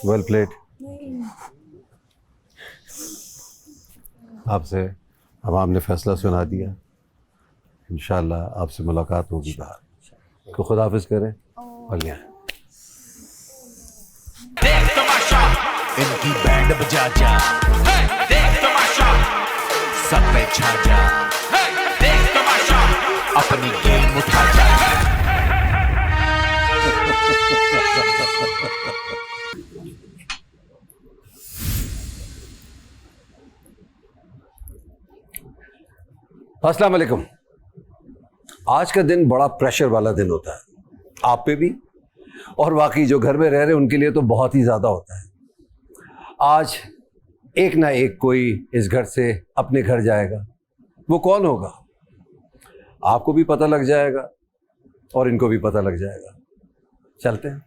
Well played. आपसे अब आपने फैसला सुना दिया, इंशाल्लाह आपसे मुलाकात होगी बाहर। तो खुदा हाफिज़ करें और यहाँ इनकी बैंड बजा जा, देख तमाशा, सब पे छा जा, देख तमाशा, अपनी गेम उठा जा। अस्सलाम वालेकुम। आज का दिन बड़ा प्रेशर वाला दिन होता है, आप पे भी, और वाकई जो घर में रह रहे हैं उनके लिए तो बहुत ही ज़्यादा होता है। आज एक ना एक कोई इस घर से अपने घर जाएगा। वो कौन होगा? आपको भी पता लग जाएगा और इनको भी पता लग जाएगा। चलते हैं।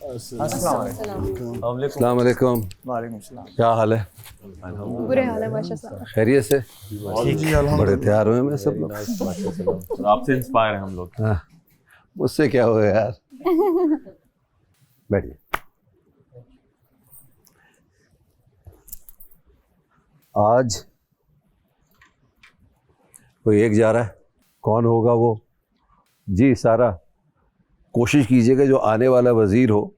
अस्सलाम वालेकुम। क्या हाल है? बुरे हाल है माशाल्लाह। खैरियत से? बड़े तैयार हुए मैं सब लोग। आपसे इंस्पायर हैं हम लोग। हाँ, मुझसे क्या हुआ यार। बैठिए। आज कोई एक जा रहा है, कौन होगा वो? जी सारा, कोशिश कीजिएगा जो आने वाला वजीर हो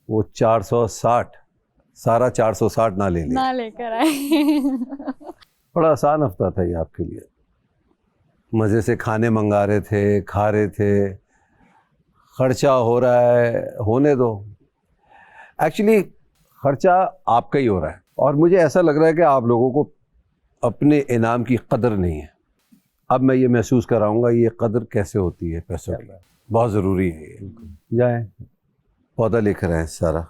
वो 460, सारा 460 ना ले ले। ना लेकर आए। बड़ा आसान हफ्ता था ये आपके लिए। मज़े से खाने मंगा रहे थे, खा रहे थे, खर्चा हो रहा है, होने दो। एक्चुअली खर्चा आपका ही हो रहा है और मुझे ऐसा लग रहा है कि आप लोगों को अपने इनाम की कदर नहीं है। अब मैं ये महसूस कराऊंगा ये कदर कैसे होती है पैसों की। बहुत ज़रूरी है ये। जाए पौधा लेकर आए सारा।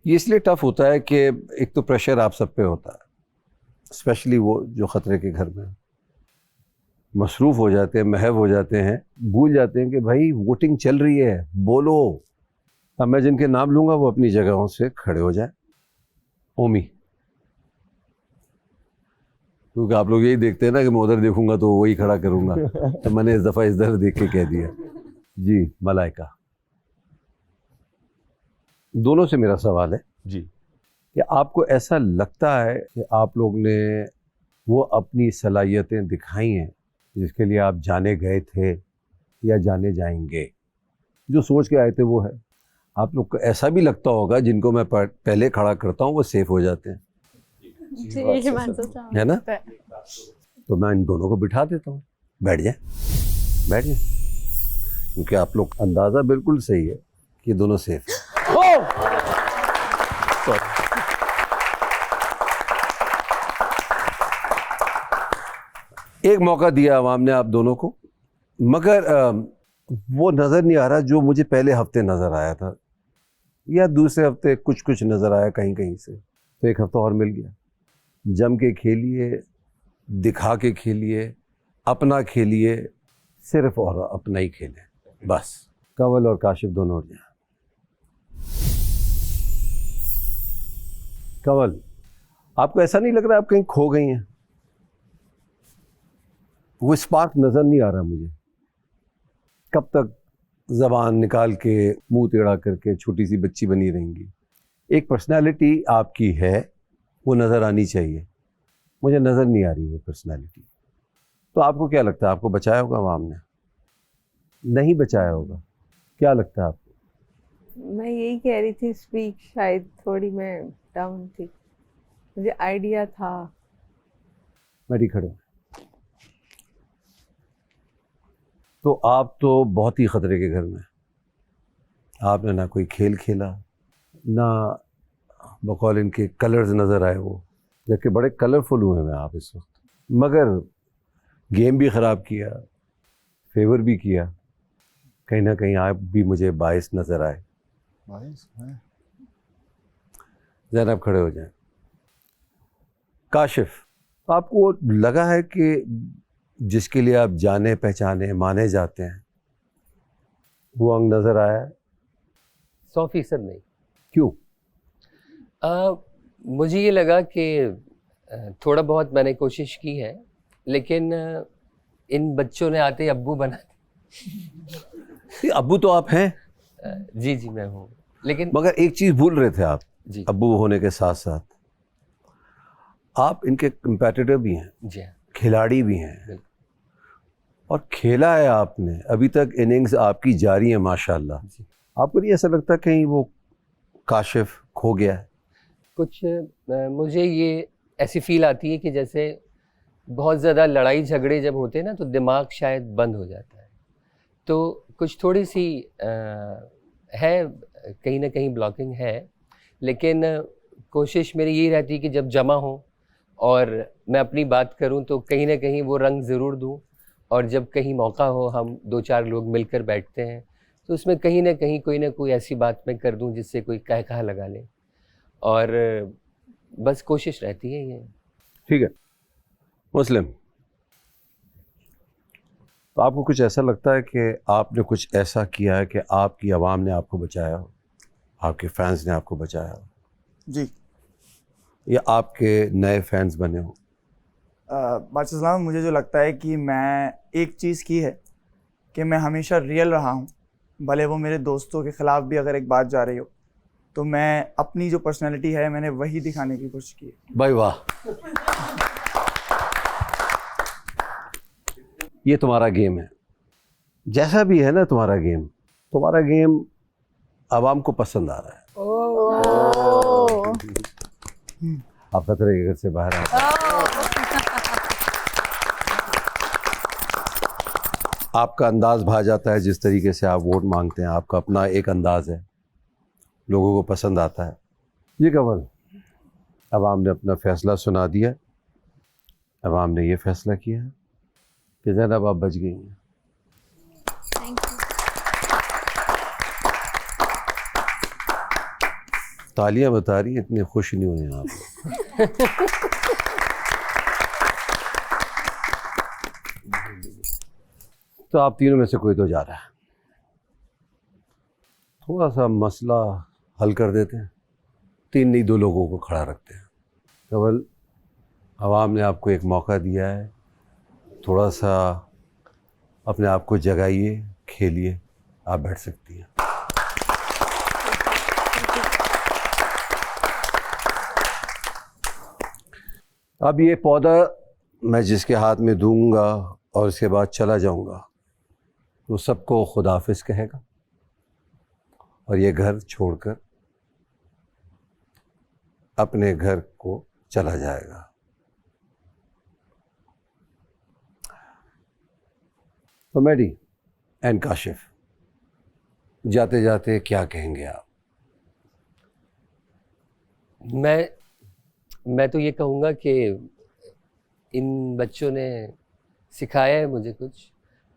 ये इसलिए टफ होता है कि एक तो प्रेशर आप सब पे होता है, स्पेशली वो जो ख़तरे के घर में मसरूफ़ हो जाते हैं, महव हो जाते हैं, भूल जाते हैं कि भाई वोटिंग चल रही है, बोलो। अब मैं जिनके नाम लूँगा वो अपनी जगहों से खड़े हो जाए। ओमी, क्योंकि आप लोग यही देखते हैं ना कि मैं उधर देखूंगा तो वही खड़ा करूंगा, तो मैंने इस दफ़ा इधर देख के कह दिया। जी मलाइका, दोनों से मेरा सवाल है जी कि आपको ऐसा लगता है कि आप लोग ने वो अपनी सलाहियतें दिखाई हैं जिसके लिए आप जाने गए थे या जाने जाएंगे? जो सोच के आए थे वो है। आप लोग को ऐसा भी लगता होगा जिनको मैं पहले खड़ा करता हूँ वो सेफ हो जाते हैं, जी है ना? तो मैं इन दोनों को बिठा देता हूँ, बैठ जाए, बैठ जाए, क्योंकि आप लोग अंदाज़ा बिल्कुल सही है कि दोनों सेफ हैं। एक मौका दिया आवाम ने आप दोनों को, मगर वो नज़र नहीं आ रहा जो मुझे पहले हफ्ते नज़र आया था, या दूसरे हफ्ते कुछ कुछ नज़र आया कहीं कहीं से। तो एक हफ्ता और मिल गया। जम के खेलिए, दिखा के खेलिए, अपना खेलिए, सिर्फ और अपना ही खेलें बस। कंवल और काशिफ दोनों उठ जाए। कंवल, आपको ऐसा नहीं लग रहा आप कहीं खो गई हैं? वो स्पार्क नज़र नहीं आ रहा मुझे। कब तक ज़बान निकाल के मुंह टेढ़ा करके छोटी सी बच्ची बनी रहेंगी? एक पर्सनालिटी आपकी है, वो नज़र आनी चाहिए। मुझे नज़र नहीं आ रही वो पर्सनालिटी। तो आपको क्या लगता है, आपको बचाया होगा आवाम ने? नहीं बचाया होगा? क्या लगता है आपको? मैं यही कह रही थी, स्पीक शायद थोड़ी मैं डाउन थी, मुझे आइडिया था। मैं खड़े। तो आप तो बहुत ही ख़तरे के घर में, आपने ना कोई खेल खेला, ना बकौल इनके कलर्स नज़र आए वो, जबकि बड़े कलरफुल हुए हैं आप इस वक्त, मगर गेम भी ख़राब किया, फेवर भी किया। कहीं ना कहीं आप भी मुझे बाइस नज़र आए। ज़ैनब खड़े हो जाएं। काशिफ, आपको लगा है कि जिसके लिए आप जाने पहचाने माने जाते हैं वो अंग नज़र आया है? 100% नहीं। क्यों? मुझे ये लगा कि थोड़ा बहुत मैंने कोशिश की है, लेकिन इन बच्चों ने आते ही अब्बू बना ये अब्बू तो आप हैं, जी जी मैं हूँ, लेकिन मगर एक चीज भूल रहे थे आप, जी अब्बू होने के साथ साथ आप इनके कंपेटिटर भी हैं, जी हाँ, खिलाड़ी भी हैं, बिल्कुल। और खेला है आपने, अभी तक इनिंग्स आपकी जारी है माशाल्लाह। जी। आपको नहीं ऐसा लगता कहीं वो काशिफ खो गया है? कुछ मुझे ये ऐसी फील आती है कि जैसे बहुत ज़्यादा लड़ाई झगड़े जब होते हैं ना तो दिमाग शायद बंद हो जाता है, तो कुछ थोड़ी सी है, कहीं ना कहीं ब्लॉकिंग है, लेकिन कोशिश मेरी यही रहती है कि जब जमा हो और मैं अपनी बात करूं तो कहीं ना कहीं वो रंग ज़रूर दूं, और जब कहीं मौका हो हम 2-4 लोग मिलकर बैठते हैं तो उसमें कहीं ना कहीं कोई ना कोई ऐसी बात मैं कर दूं जिससे कोई कह कहा लगा ले, और बस कोशिश रहती है ये। ठीक है मुस्लिम, तो आपको कुछ ऐसा लगता है कि आपने कुछ ऐसा किया है कि आपकी आवाम ने आपको बचाया हो, आपके फैंस ने आपको बचाया हो, जी या आपके नए फैंस बने हो? बादशाह सलाम, मुझे जो लगता है कि मैं एक चीज़ की है कि मैं हमेशा रियल रहा हूँ, भले वो मेरे दोस्तों के ख़िलाफ़ भी अगर एक बात जा रही हो तो मैं अपनी जो पर्सनैलिटी है मैंने वही दिखाने की कोशिश की है। भाई वाह, ये तुम्हारा गेम है, जैसा भी है ना तुम्हारा गेम आवाम को पसंद आ रहा है। आप खतरे के घर से बाहर आए, आपका अंदाज भा जाता है, जिस तरीके से आप वोट मांगते हैं आपका अपना एक अंदाज है, लोगों को पसंद आता है। ये कमल, अवाम ने अपना फैसला सुना दिया, अवाम ने ये फैसला किया है कि ज़ैनब आप बच गई हैं। Thank you. तालियां बता रही हैं, इतनी खुश नहीं हुई आप। तो आप तीनों में से कोई तो जा रहा है, थोड़ा सा मसला हल कर देते हैं, 3 नहीं 2 लोगों को खड़ा रखते हैं। केवल आवाम ने आपको एक मौका दिया है, थोड़ा सा अपने आप को जगाइए, खेलिए, आप बैठ सकती हैं। अब ये पौधा मैं जिसके हाथ में दूंगा और उसके बाद चला जाऊंगा, वो सबको खुदाफिज कहेगा और ये घर छोड़कर अपने घर को चला जाएगा। तो मैडी एंड काशिफ, जाते जाते क्या कहेंगे आप? मैं तो ये कहूँगा कि इन बच्चों ने सिखाया है मुझे कुछ,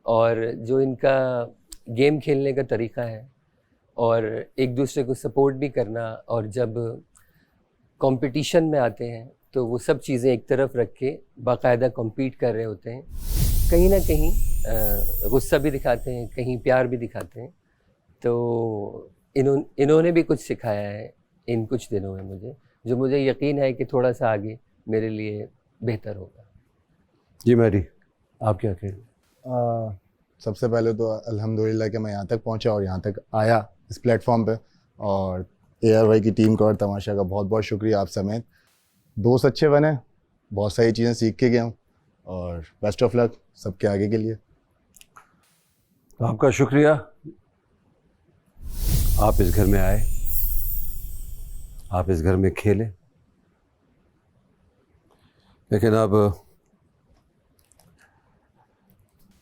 और जो इनका गेम खेलने का तरीका है और एक दूसरे को सपोर्ट भी करना, और जब कंपटीशन में आते हैं तो वो सब चीज़ें एक तरफ रख के बाकायदा कम्पीट कर रहे होते हैं, कहीं ना कहीं गुस्सा भी दिखाते हैं, कहीं प्यार भी दिखाते हैं। तो इन्होंने भी कुछ सिखाया है इन कुछ दिनों में मुझे, जो मुझे यकीन है कि थोड़ा सा आगे मेरे लिए बेहतर होगा। जी मैडी, आप क्या कहेंगे? सबसे पहले तो अल्हम्दुलिल्लाह कि मैं यहाँ तक पहुँचा और यहाँ तक आया इस प्लेटफॉर्म पे, और ARY की टीम का और तमाशा का बहुत बहुत शुक्रिया, आप समेत। दोस्त अच्छे बने, बहुत सारी चीज़ें सीख के गया हूँ, और बेस्ट ऑफ लक सबके आगे के लिए। तो आपका शुक्रिया, आप इस घर में आए, आप इस घर में खेले, लेकिन अब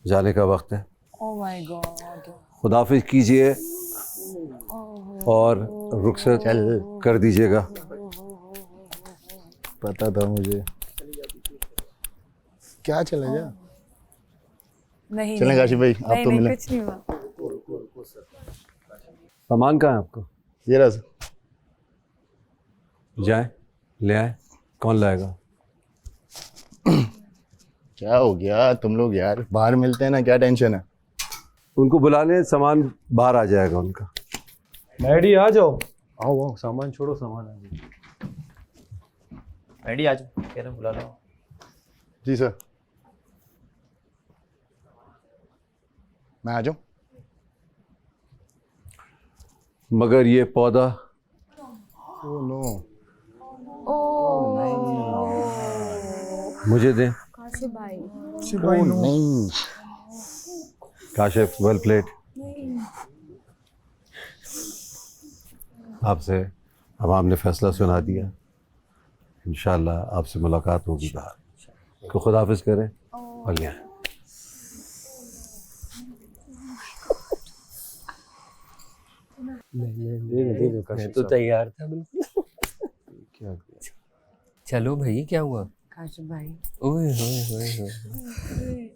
जाने का वक्त है। Oh my God. खुदाफिज कीजिए और रुखसत कर दीजिएगा। पता था मुझे, क्या चले जा। नहीं चलें काशिफ भाई, आप तो मिले। कुछ नहीं हुआ। सामान कहाँ है आपका? ये रहा। जाए ले आए, कौन लाएगा? क्या हो गया तुम लोग यार, बाहर मिलते हैं ना, क्या टेंशन है? उनको बुला लें, सामान बाहर आ जाएगा उनका। मैडी आ जाओ। आओ आओ, सामान छोड़ो, सामान आ जाए। मैडी आ जाओ, कह रहे हैं बुला लो। जी सर। मैं आ जाऊँ? मगर ये पौधा ओह नो, मुझे दें। काशिफ भाई ओह नहीं। Kashif well played. आपसे अब आपने फैसला सुना दिया, इंशाल्लाह आपसे मुलाकात होगी बाहर। तो खुदा हाफिज करें और यहाँ मैं तो तैयार था बिल्कुल। क्या चलो भाई, क्या हुआ? काशिफ भाई ओए होए होए होए।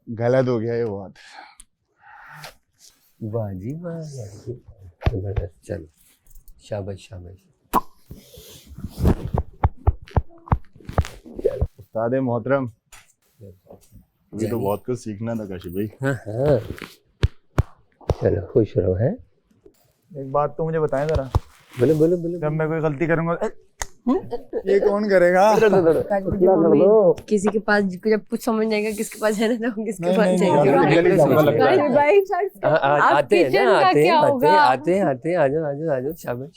गलत हो गया ये बहुत। वाह जी वाह, जबरदस्त। चलो, शाबाश शाबाश। उस्ताद मोहतरम, मुझे तो बहुत कुछ सीखना था काशिफ भाई। हाँ हाँ, चलो खुश रहो। है, एक बात तो मुझे बताएं जरा, बोलो बोलो बोलो। जब मैं कोई गलती करूंगा ये कौन करेगा? किसी के पास जब कुछ समझ जाएगा किसके पास है ना, तो किसके नहीं, पास नहीं, जाएगा। नहीं, रियली समझ लग रहा है। काशिफ भाई आते हैं kitchen ना, का आते हैं क्या आते होगा? हैं आते हैं आते हैं, आ जाओ आ जाओ आ जाओ, शाबाश।